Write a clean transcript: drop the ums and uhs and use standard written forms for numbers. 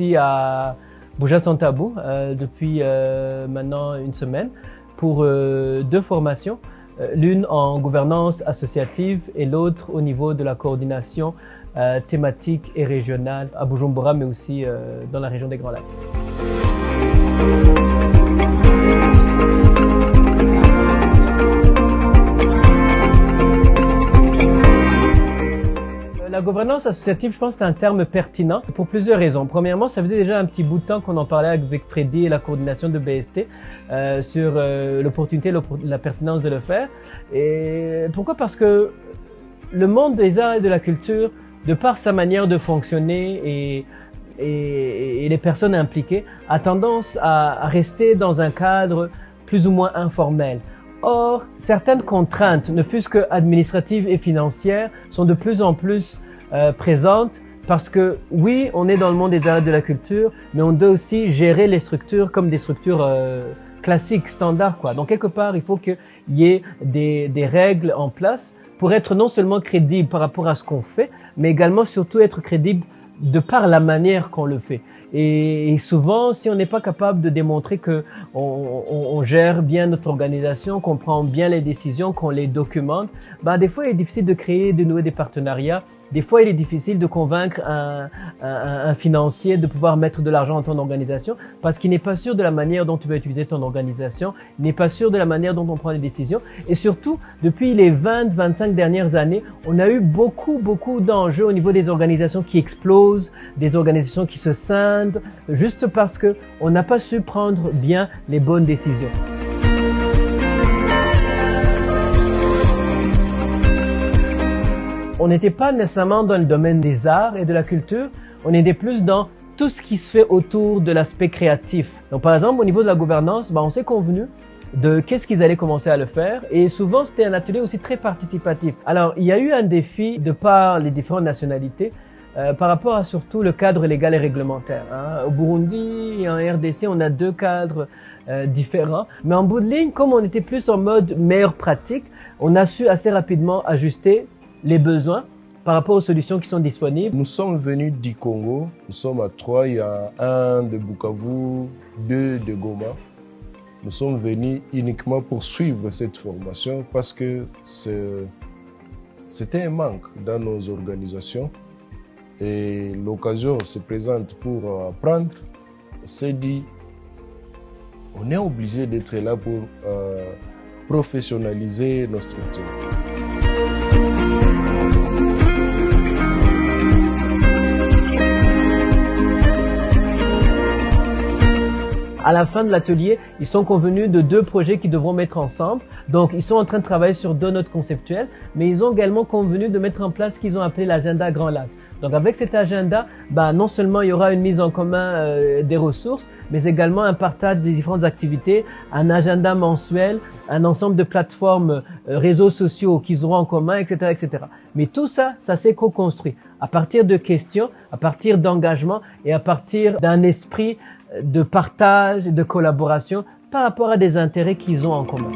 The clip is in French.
ici à Buja Santabou depuis maintenant une semaine pour deux formations, l'une en gouvernance associative et l'autre au niveau de la coordination thématique et régionale à Bujumbura, mais aussi dans la région des Grands Lacs. La gouvernance associative, je pense que c'est un terme pertinent pour plusieurs raisons. Premièrement, ça faisait déjà un petit bout de temps qu'on en parlait avec Freddy et la coordination de BST sur l'opportunité, la pertinence de le faire. Et pourquoi? Parce que le monde des arts et de la culture, de par sa manière de fonctionner et les personnes impliquées, a tendance à rester dans un cadre plus ou moins informel. Or, certaines contraintes, ne fût-ce que administratives et financières, sont de plus en plus présentes parce que oui, on est dans le monde des arts et de la culture, mais on doit aussi gérer les structures comme des structures classiques, standards, quoi. Donc quelque part, il faut qu'il y ait des règles en place pour être non seulement crédible par rapport à ce qu'on fait, mais également surtout être crédible de par la manière qu'on le fait. Et souvent, si on n'est pas capable de démontrer que on gère bien notre organisation, qu'on prend bien les décisions, qu'on les documente, des fois il est difficile de créer, de nouer des partenariats. Des fois, il est difficile de convaincre un financier de pouvoir mettre de l'argent dans ton organisation parce qu'il n'est pas sûr de la manière dont tu vas utiliser ton organisation, il n'est pas sûr de la manière dont on prend les décisions. Et surtout, depuis les 20-25 dernières années, on a eu beaucoup d'enjeux au niveau des organisations qui explosent, des organisations qui se scindent, juste parce que on n'a pas su prendre bien les bonnes décisions. On n'était pas nécessairement dans le domaine des arts et de la culture, on était plus dans tout ce qui se fait autour de l'aspect créatif. Donc par exemple, au niveau de la gouvernance, on s'est convenu de qu'est-ce qu'ils allaient commencer à le faire et souvent c'était un atelier aussi très participatif. Alors il y a eu un défi de par les différentes nationalités par rapport à surtout le cadre légal et réglementaire. Au Burundi et en RDC, on a deux cadres différents, mais en bout de ligne, comme on était plus en mode meilleure pratique, on a su assez rapidement ajuster les besoins par rapport aux solutions qui sont disponibles. Nous sommes venus du Congo, nous sommes à 3, il y a 1 de Bukavu, 2 de Goma. Nous sommes venus uniquement pour suivre cette formation parce que c'était un manque dans nos organisations et l'occasion se présente pour apprendre. On s'est dit, on est obligé d'être là pour professionnaliser nos structures. À la fin de l'atelier, ils sont convenus de 2 projets qu'ils devront mettre ensemble. Donc, ils sont en train de travailler sur 2 notes conceptuelles, mais ils ont également convenu de mettre en place ce qu'ils ont appelé l'agenda Grand Lac. Donc, avec cet agenda, non seulement il y aura une mise en commun des ressources, mais également un partage des différentes activités, un agenda mensuel, un ensemble de plateformes, réseaux sociaux qu'ils auront en commun, etc., etc. Mais tout ça, ça s'est co-construit à partir de questions, à partir d'engagement et à partir d'un esprit de partage et de collaboration par rapport à des intérêts qu'ils ont en commun.